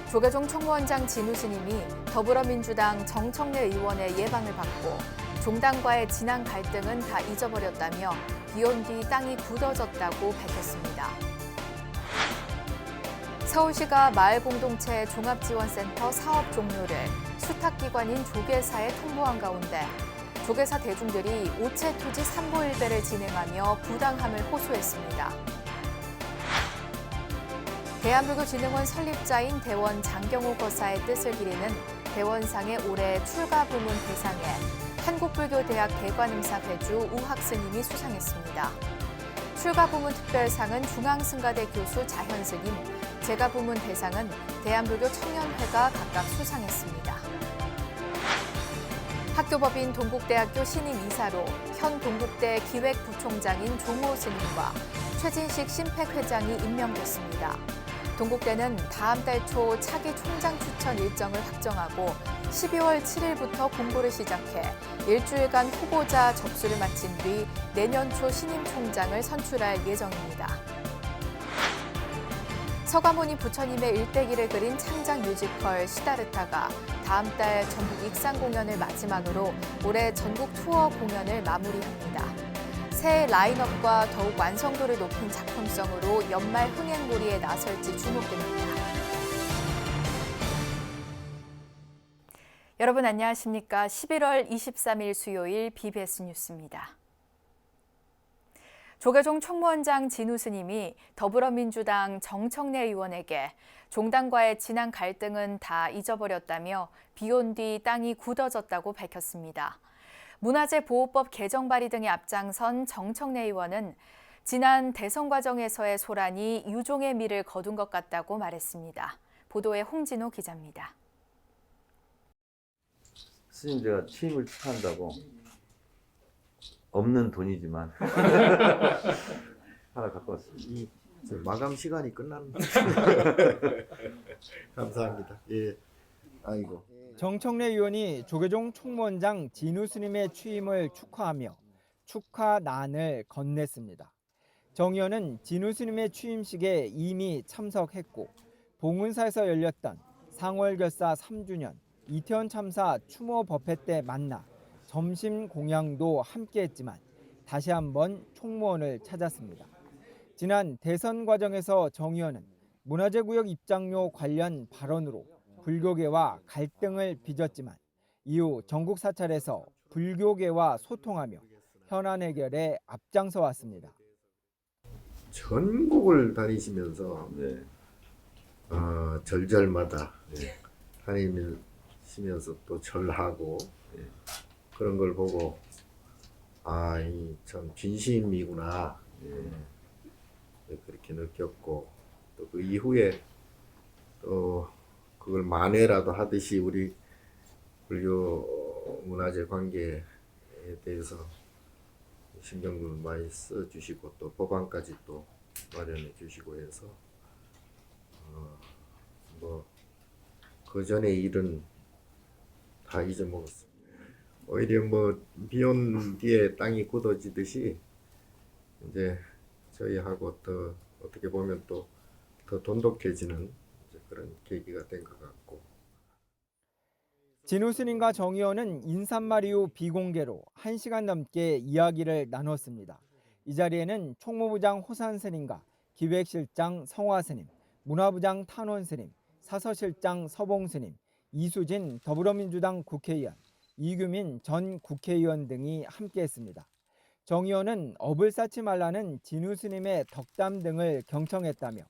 조계종 총무원장 진우 스님이 더불어민주당 정청래 의원의 예방을 받고 종당과의 지난 갈등은 다 잊어버렸다며 비온 뒤 땅이 굳어졌다고 밝혔습니다. 서울시가 마을공동체 종합지원센터 사업 종료를 수탁기관인 조계사에 통보한 가운데 조계사 대중들이 오체 토지 삼보일배를 진행하며 부당함을 호소했습니다. 대한불교진흥원 설립자인 대원 장경호 거사의 뜻을 기리는 대원상의 올해 출가 부문 대상에 한국불교대학 대관음사 배주 우학스님이 수상했습니다. 출가 부문 특별상은 중앙승가대 교수 자현스님, 재가 부문 대상은 대한불교 청년회가 각각 수상했습니다. 학교법인 동국대학교 신임 이사로 현 동국대 기획부총장인 종호 스님과 최진식 심팩회장이 임명됐습니다. 동국대는 다음 달 초 차기 총장 추천 일정을 확정하고 12월 7일부터 공고를 시작해 일주일간 후보자 접수를 마친 뒤 내년 초 신임 총장을 선출할 예정입니다. 서가모니 부처님의 일대기를 그린 창작 뮤지컬 시다르타가 다음 달 전국 익산 공연을 마지막으로 올해 전국 투어 공연을 마무리합니다. 새 라인업과 더욱 완성도를 높인 작품성으로 연말 흥행몰이에 나설지 주목됩니다. 여러분 안녕하십니까? 11월 23일 수요일 BBS 뉴스입니다. 조계종 총무원장 진우 스님이 더불어민주당 정청래 의원에게 종당과의 지난 갈등은 다 잊어버렸다며 비온 뒤 땅이 굳어졌다고 밝혔습니다. 문화재보호법 개정 발의 등에 앞장선 정청래 의원은 지난 대선 과정에서의 소란이 유종의 미를 거둔 것 같다고 말했습니다. 보도에 홍진호 기자입니다. 스님 제가 취임을 축하한다고 없는 돈이지만 하나 갖고 왔습니다. 마감 시간이 끝났는데. 감사합니다. 예. 아이고. 정청래 의원이 조계종 총무원장 진우 스님의 취임을 축하하며 축하난을 건넸습니다. 정 의원은 진우 스님의 취임식에 이미 참석했고 봉은사에서 열렸던 상월결사 3주년 이태원 참사 추모 법회 때 만나 점심 공양도 함께했지만 다시 한번 총무원을 찾았습니다. 지난 대선 과정에서 정 의원은 문화재구역 입장료 관련 발언으로 불교계와 갈등을 빚었지만 이후 전국 사찰에서 불교계와 소통하며 현안 해결에 앞장서 왔습니다. 전국을 다니시면서 네. 절절마다 네. 다니시면서 또 절하고 네. 그런 걸 보고 이 참 진심이구나. 그렇게 느꼈고 또 그 이후에 또 그걸 만회라도 하듯이 우리 불교 문화재 관계에 대해서 신경을 많이 써주시고 또 법안까지 또 마련해 주시고 해서 그 전의 일은 다 잊어먹었습니다. 오히려 비온 뒤에 땅이 굳어지듯이 이제 저희하고 더 어떻게 보면 또 더 돈독해지는 그런 계기가 된 것 같고. 진우 스님과 정 의원은 인사말 이후 비공개로 1시간 넘게 이야기를 나눴습니다. 이 자리에는 총무부장 호산 스님과 기획실장 성화 스님, 문화부장 탄원 스님, 사서실장 서봉 스님, 이수진 더불어민주당 국회의원, 이규민 전 국회의원 등이 함께했습니다. 정 의원은 업을 쌓지 말라는 진우 스님의 덕담 등을 경청했다며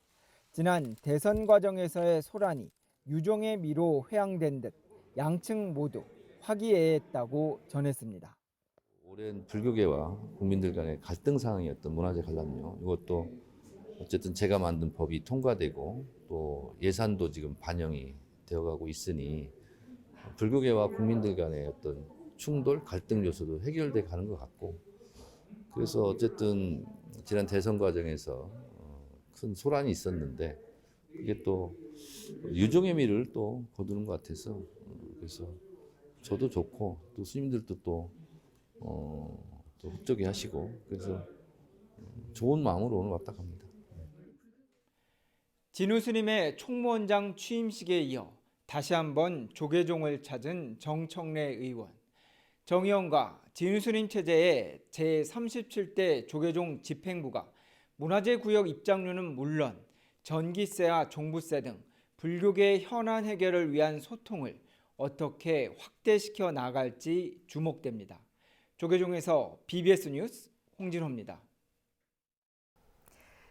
지난 대선 과정에서의 소란이 유종의 미로 회양된 듯 양측 모두 화기애애했다고 전했습니다. 오랜 불교계와 국민들 간의 갈등 상황이었던 문화재 관람료, 이것도 어쨌든 제가 만든 법이 통과되고 또 예산도 지금 반영이 되어가고 있으니 불교계와 국민들 간의 어떤 충돌, 갈등 요소도 해결돼 가는 것 같고, 그래서 어쨌든 지난 대선 과정에서 큰 소란이 있었는데 이게 또 유종의 미를 또 거두는 것 같아서 그래서 저도 좋고 또 스님들도 또 흡족해 하시고 그래서 좋은 마음으로 오늘 왔다 갑니다. 진우 스님의 총무원장 취임식에 이어 다시 한번 조계종을 찾은 정청래 의원. 정 의원과 진우 스님 체제의 제37대 조계종 집행부가 문화재 구역 입장료는 물론 전기세와 종부세 등 불교계의 현안 해결을 위한 소통을 어떻게 확대시켜 나갈지 주목됩니다. 조계종에서 BBS 뉴스 홍진호입니다.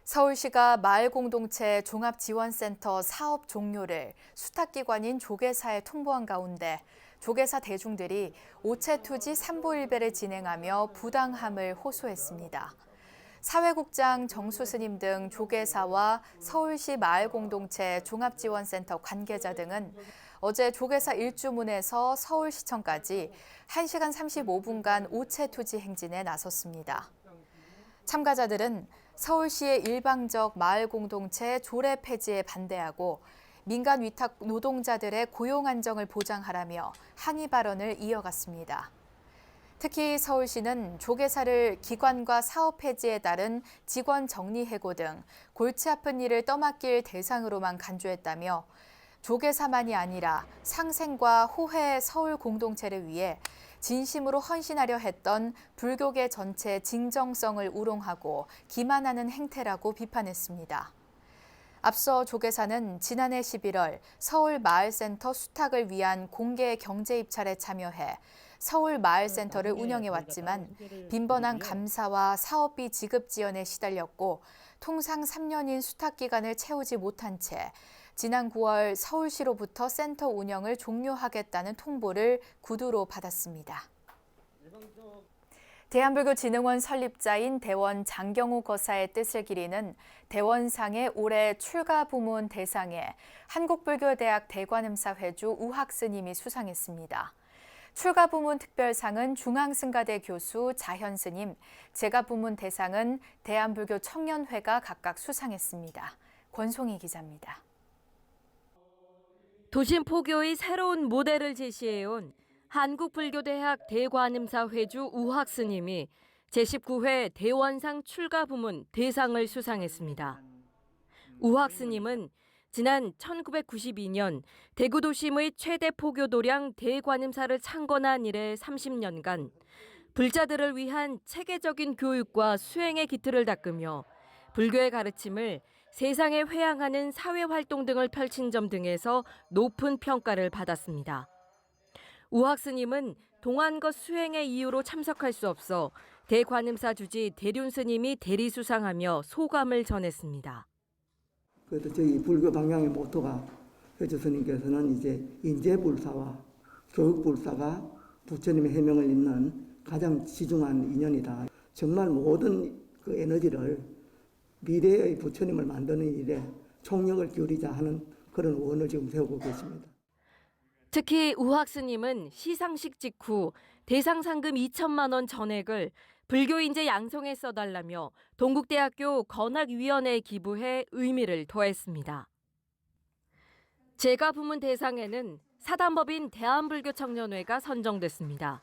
서울시가 마을공동체 종합지원센터 사업 종료를 수탁기관인 조계사에 통보한 가운데 조계사 대중들이 오체투지 삼보일배를 진행하며 부당함을 호소했습니다. 사회국장 정수스님 등 조계사와 서울시 마을공동체 종합지원센터 관계자 등은 어제 조계사 일주문에서 서울시청까지 1시간 35분간 오체투지 행진에 나섰습니다. 참가자들은 서울시의 일방적 마을공동체 조례 폐지에 반대하고 민간 위탁 노동자들의 고용 안정을 보장하라며 항의 발언을 이어갔습니다. 특히 서울시는 조계사를 기관과 사업 폐지에 따른 직원 정리해고 등 골치 아픈 일을 떠맡길 대상으로만 간주했다며 조계사만이 아니라 상생과 호혜의 서울 공동체를 위해 진심으로 헌신하려 했던 불교계 전체의 진정성을 우롱하고 기만하는 행태라고 비판했습니다. 앞서 조계사는 지난해 11월 서울 마을센터 수탁을 위한 공개 경제 입찰에 참여해 서울 마을센터를 운영해왔지만 빈번한 감사와 사업비 지급 지연에 시달렸고 통상 3년인 수탁기간을 채우지 못한 채 지난 9월 서울시로부터 센터 운영을 종료하겠다는 통보를 구두로 받았습니다. 대한불교진흥원 설립자인 대원 장경우 거사의 뜻을 기리는 대원상의 올해 출가 부문 대상에 한국불교대학 대관음사회주 우학 스님이 수상했습니다. 출가 부문 특별상은 중앙승가대 교수 자현 스님, 재가 부문 대상은 대한불교 청년회가 각각 수상했습니다. 권송희 기자입니다. 도심 포교의 새로운 모델을 제시해온 한국불교대학 대관음사회주 우학 스님이 제19회 대원상 출가 부문 대상을 수상했습니다. 우학 스님은 지난 1992년 대구 도심의 최대 포교도량 대관음사를 창건한 이래 30년간 불자들을 위한 체계적인 교육과 수행의 기틀을 닦으며 불교의 가르침을 세상에 회양하는 사회활동 등을 펼친 점 등에서 높은 평가를 받았습니다. 우학 스님은 동안거 수행의 이유로 참석할 수 없어 대관음사 주지 대륜 스님이 대리 수상하며 소감을 전했습니다. 그래도 저희 불교 방향의 모토가 회주 스님께서는 이제 인재불사와 교육불사가 부처님의 해명을 잇는 가장 지중한 인연이다. 정말 모든 그 에너지를 미래의 부처님을 만드는 일에 총력을 기울이자 하는 그런 원을 지금 세우고 계십니다. 특히 우학 스님은 시상식 직후 대상 상금 2천만 원 전액을 불교 인재 양성에 써달라며 동국대학교 건학위원회에 기부해 의미를 더했습니다. 재가 부문 대상에는 사단법인 대한불교청년회가 선정됐습니다.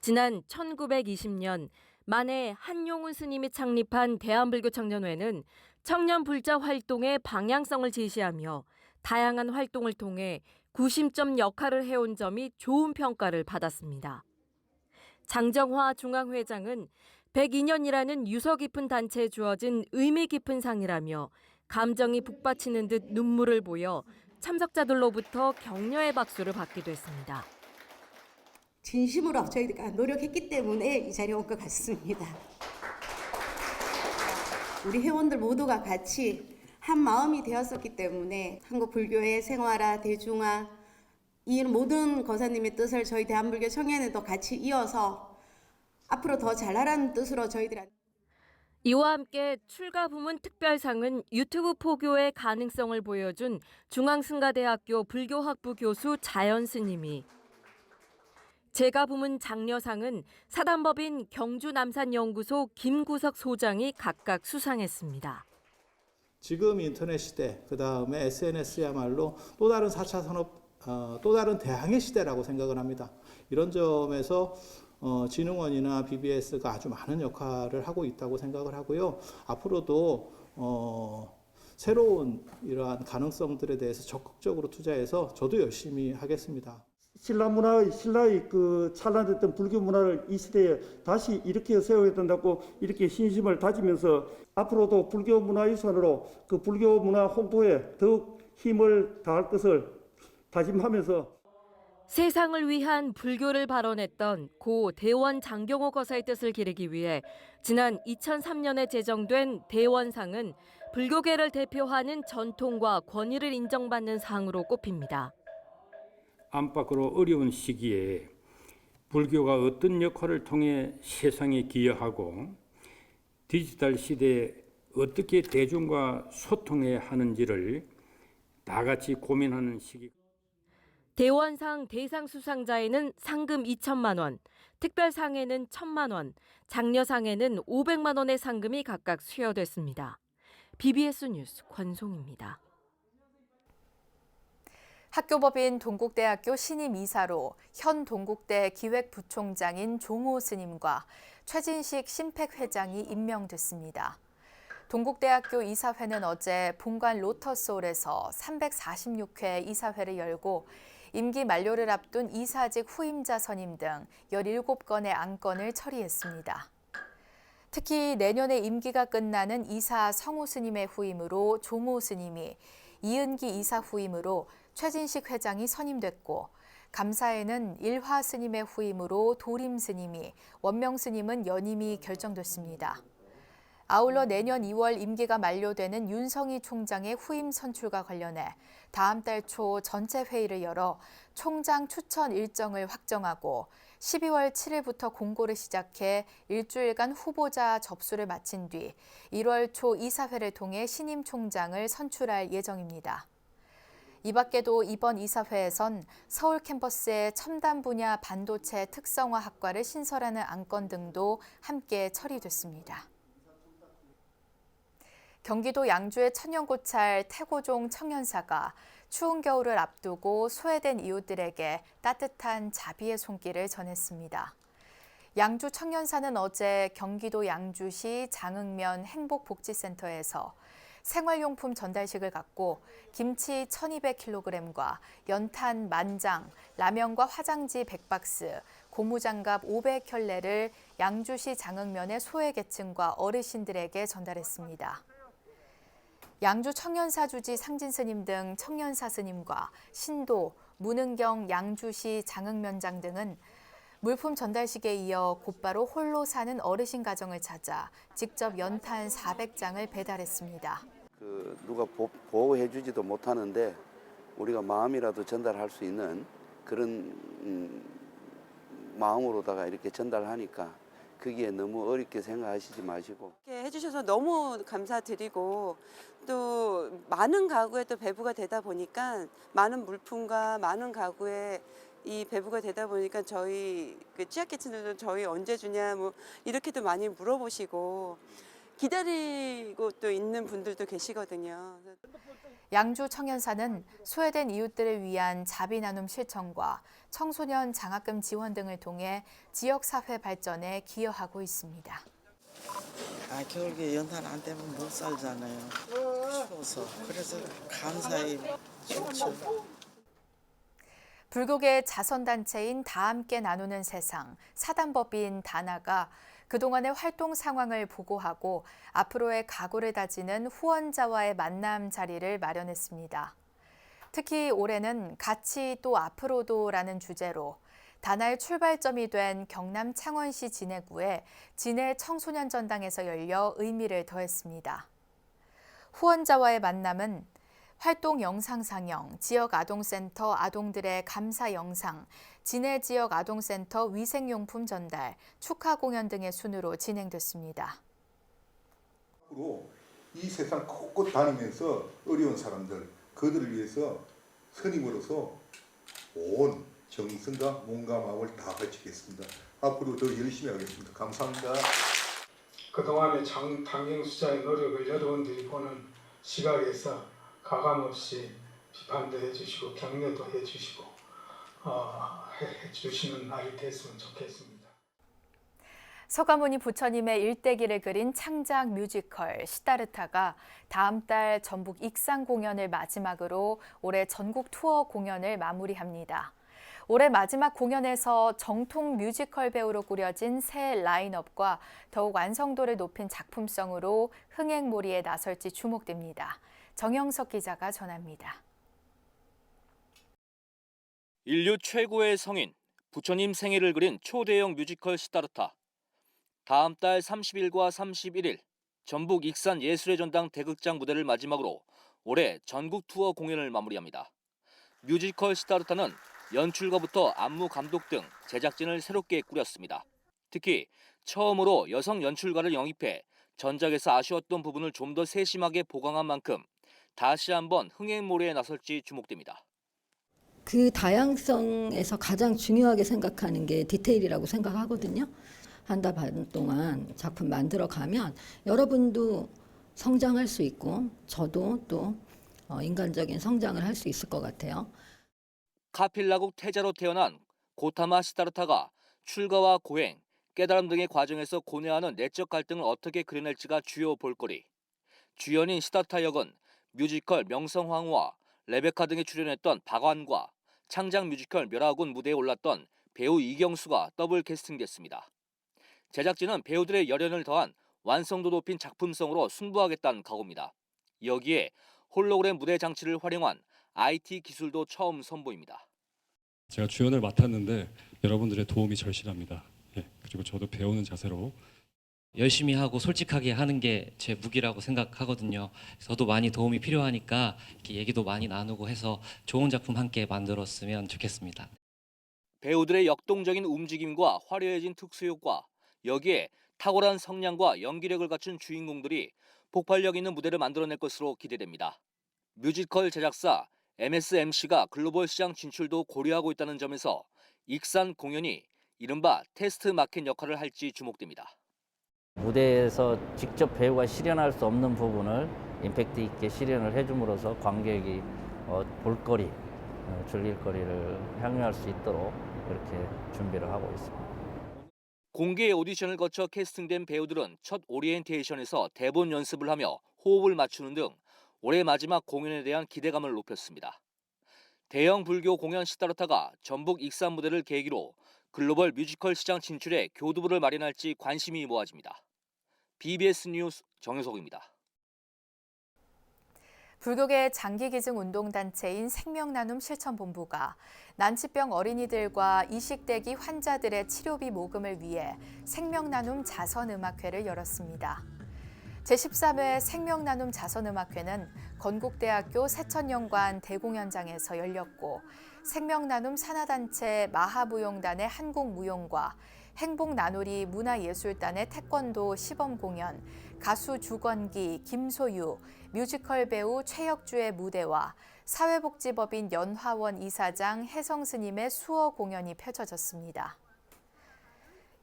지난 1920년 만해 한용운 스님이 창립한 대한불교청년회는 청년 불자 활동의 방향성을 제시하며 다양한 활동을 통해 구심점 역할을 해온 점이 좋은 평가를 받았습니다. 장정화 중앙회장은 102년이라는 유서 깊은 단체에 주어진 의미 깊은 상이라며 감정이 북받치는 듯 눈물을 보여 참석자들로부터 격려의 박수를 받기도 했습니다. 진심으로 저희가 노력했기 때문에 이 자리에 온 것 같습니다. 우리 회원들 모두가 같이 한 마음이 되었었기 때문에 한국 불교의 생활화, 대중화, 이 모든 거사님의 뜻을 저희 대한불교 청년회도 같이 이어서 앞으로 더 잘하라는 뜻으로 저희들한테. 이와 함께 출가 부문 특별상은 유튜브 포교의 가능성을 보여준 중앙승가대학교 불교학부 교수 자연 스님이, 재가 부문 장려상은 사단법인 경주남산연구소 김구석 소장이 각각 수상했습니다. 지금 인터넷 시대, 그 다음에 SNS야말로 또 다른 4차 산업, 또 다른 대항해 시대라고 생각을 합니다. 이런 점에서 진흥원이나 BBS가 아주 많은 역할을 하고 있다고 생각을 하고요. 앞으로도 새로운 이러한 가능성들에 대해서 적극적으로 투자해서 저도 열심히 하겠습니다. 신라의 그 찬란했던 불교 문화를 이 시대에 다시 이렇게 세워야 된다고 이렇게 신심을 다지면서 앞으로도 불교 문화유산으로 그 불교 문화 홍보에 더욱 힘을 다할 것을 다짐하면서 세상을 위한 불교를 발언했던 고 대원 장경호 거사의 뜻을 기리기 위해 지난 2003년에 제정된 대원상은 불교계를 대표하는 전통과 권위를 인정받는 상으로 꼽힙니다. 안팎으로 어려운 시기에 불교가 어떤 역할을 통해 세상에 기여하고 디지털 시대에 어떻게 대중과 소통해야 하는지를 다 같이 고민하는 시기. 대원상 대상 수상자에는 상금 2천만 원, 특별상에는 1,000만 원, 장려상에는 500만 원의 상금이 각각 수여됐습니다. BBS 뉴스 권송입니다. 학교법인 동국대학교 신임 이사로 현 동국대 기획부총장인 종호 스님과 최진식 심팩회장이 임명됐습니다. 동국대학교 이사회는 어제 본관 로터스홀에서 346회 이사회를 열고 임기 만료를 앞둔 이사직 후임자 선임 등 17건의 안건을 처리했습니다. 특히 내년에 임기가 끝나는 이사 성우 스님의 후임으로 종호 스님이, 이은기 이사 후임으로 최진식 회장이 선임됐고, 감사에는 일화 스님의 후임으로 도림 스님이, 원명 스님은 연임이 결정됐습니다. 아울러 내년 2월 임기가 만료되는 윤성희 총장의 후임 선출과 관련해 다음 달 초 전체 회의를 열어 총장 추천 일정을 확정하고 12월 7일부터 공고를 시작해 일주일간 후보자 접수를 마친 뒤 1월 초 이사회를 통해 신임 총장을 선출할 예정입니다. 이 밖에도 이번 이사회에선 서울 캠퍼스의 첨단 분야 반도체 특성화 학과를 신설하는 안건 등도 함께 처리됐습니다. 경기도 양주의 천연고찰 태고종 청년사가 추운 겨울을 앞두고 소외된 이웃들에게 따뜻한 자비의 손길을 전했습니다. 양주 청년사는 어제 경기도 양주시 장흥면 행복복지센터에서 생활용품 전달식을 갖고 김치 1,200kg과 연탄 10,000장, 라면과 화장지 100박스, 고무장갑 500켤레를 양주시 장흥면의 소외계층과 어르신들에게 전달했습니다. 양주 청년사 주지 상진 스님 등 청년사 스님과 신도, 문은경 양주시 장흥면장 등은 물품 전달식에 이어 곧바로 홀로 사는 어르신 가정을 찾아 직접 연탄 400장을 배달했습니다. 누가 보호해주지도 못하는데 우리가 마음이라도 전달할 수 있는 그런 마음으로다가 이렇게 전달하니까 거기에 너무 어렵게 생각하시지 마시고 이렇게 해주셔서 너무 감사드리고 또 많은 가구에 또 배부가 되다 보니까 많은 물품과 많은 가구에 이 배부가 되다 보니까 저희 그 취약계층들도 저희 언제 주냐 뭐 이렇게도 많이 물어보시고 기다리고 또 있는 분들도 계시거든요. 양주 청년사는 소외된 이웃들을 위한 자비 나눔 실천과 청소년 장학금 지원 등을 통해 지역사회 발전에 기여하고 있습니다. 겨울에 연탄 안 되면 못 살잖아요. 추워서. 그래서 감사히 좋죠. 불교계 자선단체인 다함께 나누는 세상, 사단법인 다나가 그동안의 활동 상황을 보고하고 앞으로의 각오를 다지는 후원자와의 만남 자리를 마련했습니다. 특히 올해는 같이 또 앞으로도라는 주제로 다나의 출발점이 된 경남 창원시 진해구의 진해 청소년 전당에서 열려 의미를 더했습니다. 후원자와의 만남은 활동 영상 상영, 지역 아동센터 아동들의 감사 영상, 진해 지역 아동센터 위생용품 전달, 축하 공연 등의 순으로 진행됐습니다. 앞으로 이 세상 곳곳 다니면서 어려운 사람들, 그들을 위해서 스님으로서 온 정성과 몸과 마음을 다 바치겠습니다. 앞으로 더 열심히 하겠습니다. 감사합니다. 그동안의 당경수자의 노력을 여러분들이 보는 시각에서 가감없이 비판도 해주시고 격려도 해주시고 해주시는 날이 됐으면 좋겠습니다. 서가모니 부처님의 일대기를 그린 창작 뮤지컬 시다르타가 다음 달 전북 익산 공연을 마지막으로 올해 전국 투어 공연을 마무리합니다. 올해 마지막 공연에서 정통 뮤지컬 배우로 꾸려진 새 라인업과 더욱 완성도를 높인 작품성으로 흥행몰이에 나설지 주목됩니다. 정영석 기자가 전합니다. 인류 최고의 성인, 부처님 생애를 그린 초대형 뮤지컬 시다르타. 다음 달 30일과 31일 전북 익산 예술의 전당 대극장 무대를 마지막으로 올해 전국 투어 공연을 마무리합니다. 뮤지컬 시다르타는 연출가부터 안무 감독 등 제작진을 새롭게 꾸렸습니다. 특히 처음으로 여성 연출가를 영입해 전작에서 아쉬웠던 부분을 좀 더 세심하게 보강한 만큼 다시 한번 흥행몰이에 나설지 주목됩니다. 그 다양성에서 가장 중요하게 생각하는 게 디테일이라고 생각하거든요. 한 달 반 동안 작품 만들어 가면 여러분도 성장할 수 있고 저도 또 인간적인 성장을 할 수 있을 것 같아요. 카필라국 태자로 태어난 고타마 시다르타가 출가와 고행, 깨달음 등의 과정에서 고뇌하는 내적 갈등을 어떻게 그려낼지가 주요 볼거리. 주연인 시다르타 역은 뮤지컬 명성황후와 레베카 등에 출연했던 박완과 창작 뮤지컬 멸하군 무대에 올랐던 배우 이경수가 더블 캐스팅됐습니다. 제작진은 배우들의 열연을 더한 완성도 높인 작품성으로 승부하겠다는 각오입니다. 여기에 홀로그램 무대 장치를 활용한 IT 기술도 처음 선보입니다. 제가 주연을 맡았는데 여러분들의 도움이 절실합니다. 그리고 저도 배우는 자세로 열심히 하고 솔직하게 하는 게 제 무기라고 생각하거든요. 저도 많이 도움이 필요하니까 이렇게 얘기도 많이 나누고 해서 좋은 작품 함께 만들었으면 좋겠습니다. 배우들의 역동적인 움직임과 화려해진 특수효과, 여기에 탁월한 성량과 연기력을 갖춘 주인공들이 폭발력 있는 무대를 만들어낼 것으로 기대됩니다. 뮤지컬 제작사 MSMC가 글로벌 시장 진출도 고려하고 있다는 점에서 익산 공연이 이른바 테스트 마켓 역할을 할지 주목됩니다. 무대에서 직접 배우가 실현할 수 없는 부분을 임팩트 있게 실현을 해줌으로써 관객이 볼거리, 즐길거리를 향유할 수 있도록 그렇게 준비를 하고 있습니다. 공개 오디션을 거쳐 캐스팅된 배우들은 첫 오리엔테이션에서 대본 연습을 하며 호흡을 맞추는 등 올해 마지막 공연에 대한 기대감을 높였습니다. 대형 불교 공연 시다르타가 전북 익산 무대를 계기로 글로벌 뮤지컬 시장 진출에 교두보를 마련할지 관심이 모아집니다. BBS 뉴스 정효석입니다. 불교계 장기기증 운동단체인 생명나눔 실천본부가 난치병 어린이들과 이식대기 환자들의 치료비 모금을 위해 생명나눔 자선음악회를 열었습니다. 제13회 생명나눔 자선음악회는 건국대학교 세천연관 대공연장에서 열렸고 생명나눔 산하단체 마하무용단의 한국무용과 행복나누리 문화예술단의 태권도 시범공연, 가수 주건기, 김소유, 뮤지컬 배우 최혁주의 무대와 사회복지법인 연화원 이사장 혜성스님의 수어 공연이 펼쳐졌습니다.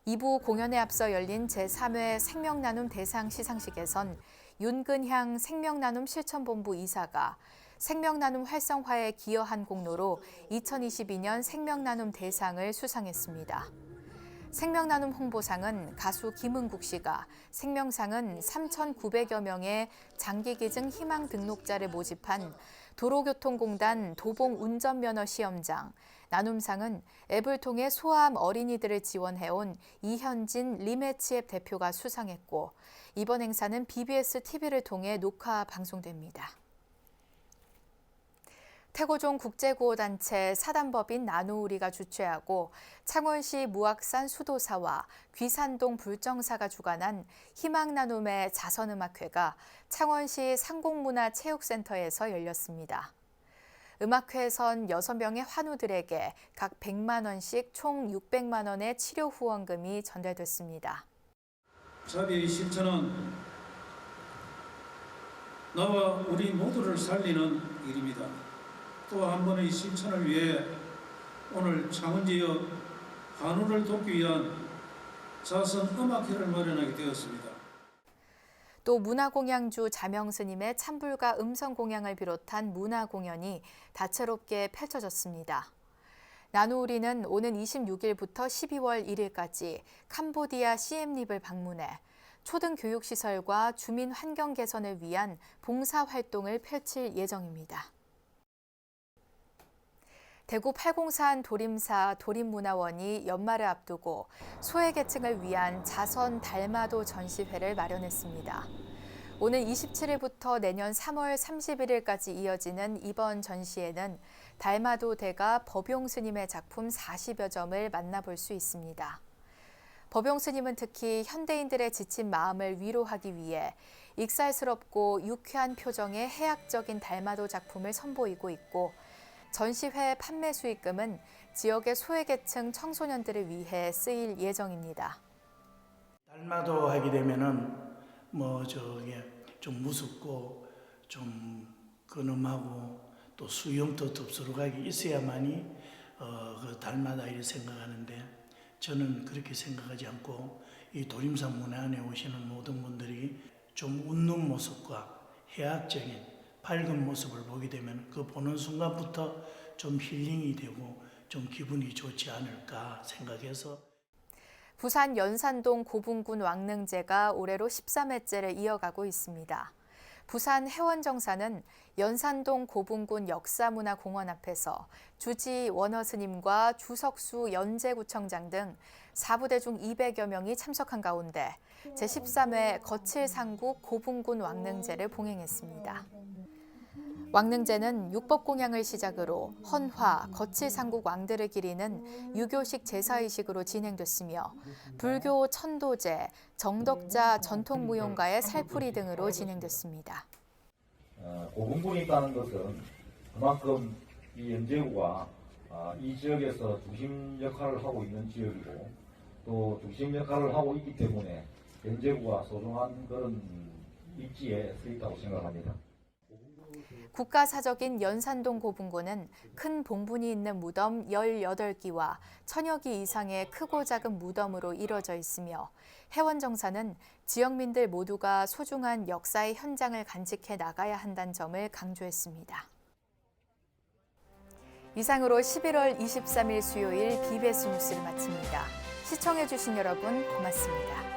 2부 공연에 앞서 열린 제3회 생명나눔 대상 시상식에선 윤근향 생명나눔 실천본부 이사가 생명나눔 활성화에 기여한 공로로 2022년 생명나눔 대상을 수상했습니다. 생명나눔 홍보상은 가수 김은국 씨가, 생명상은 3,900여 명의 장기기증 희망 등록자를 모집한 도로교통공단 도봉 운전면허 시험장, 나눔상은 앱을 통해 소아암 어린이들을 지원해온 이현진 리매치앱 대표가 수상했고, 이번 행사는 BBS TV를 통해 녹화 방송됩니다. 태고종 국제구호단체 사단법인 나누우리가 주최하고 창원시 무악산 수도사와 귀산동 불정사가 주관한 희망나눔의 자선음악회가 창원시 상공문화체육센터에서 열렸습니다. 음악회에선 6명의 환우들에게 각 100만 원씩 총 600만 원의 치료 후원금이 전달됐습니다. 자비의 실천은 나와 우리 모두를 살리는 일입니다. 또 한 번의 실천을 위해 오늘 창원 지역 환우를 돕기 위한 자선 음악회를 마련하게 되었습니다. 또 문화공양주 자명스님의 찬불과 음성공양을 비롯한 문화공연이 다채롭게 펼쳐졌습니다. 나누우리는 오는 26일부터 12월 1일까지 캄보디아 시엠립을 방문해 초등교육시설과 주민 환경 개선을 위한 봉사활동을 펼칠 예정입니다. 대구 팔공산 도림사 도림문화원이 연말을 앞두고 소외계층을 위한 자선 달마도 전시회를 마련했습니다. 오는 27일부터 내년 3월 31일까지 이어지는 이번 전시회는 달마도 대가 법용 스님의 작품 40여 점을 만나볼 수 있습니다. 법용 스님은 특히 현대인들의 지친 마음을 위로하기 위해 익살스럽고 유쾌한 표정의 해학적인 달마도 작품을 선보이고 있고 전시회 판매 수익금은 지역의 소외계층 청소년들을 위해 쓰일 예정입니다. 달마도 하게 되면은 좀 무섭고 좀 근엄하고 또 수염도 덥수룩하게 있어야만이 그 달마다 이렇게 생각하는데 저는 그렇게 생각하지 않고 이 도림산 문화원에 오시는 모든 분들이 좀 웃는 모습과 해학적인 밝은 모습을 보게 되면 그 보는 순간부터 좀 힐링이 되고 좀 기분이 좋지 않을까 생각해서 부산 연산동 고분군 왕릉제가 올해로 13회째를 이어가고 있습니다. 부산 해원정사는 연산동 고분군 역사문화공원 앞에서 주지 원어 스님과 주석수 연제구청장 등 4부대 중 200여 명이 참석한 가운데 제13회 거칠상국 고분군 왕릉제를 봉행했습니다. 왕릉제는 육법공양을 시작으로 헌화, 거칠상국 왕들을 기리는 유교식 제사의식으로 진행됐으며 불교 천도제, 정덕자 전통무용가의 살풀이 등으로 진행됐습니다. 고분군이 있다는 것은 그만큼 이 연제구가 이 지역에서 중심 역할을 하고 있는 지역이고 또 중심 역할을 하고 있기 때문에 연제구가 소중한 그런 입지에 서 있다고 생각합니다. 국가사적인 연산동 고분군은 큰 봉분이 있는 무덤 18기와 1000여 기 이상의 크고 작은 무덤으로 이뤄져 있으며 해원정사는 지역민들 모두가 소중한 역사의 현장을 간직해 나가야 한다는 점을 강조했습니다. 이상으로 11월 23일 수요일 BBS 뉴스를 마칩니다. 시청해주신 여러분 고맙습니다.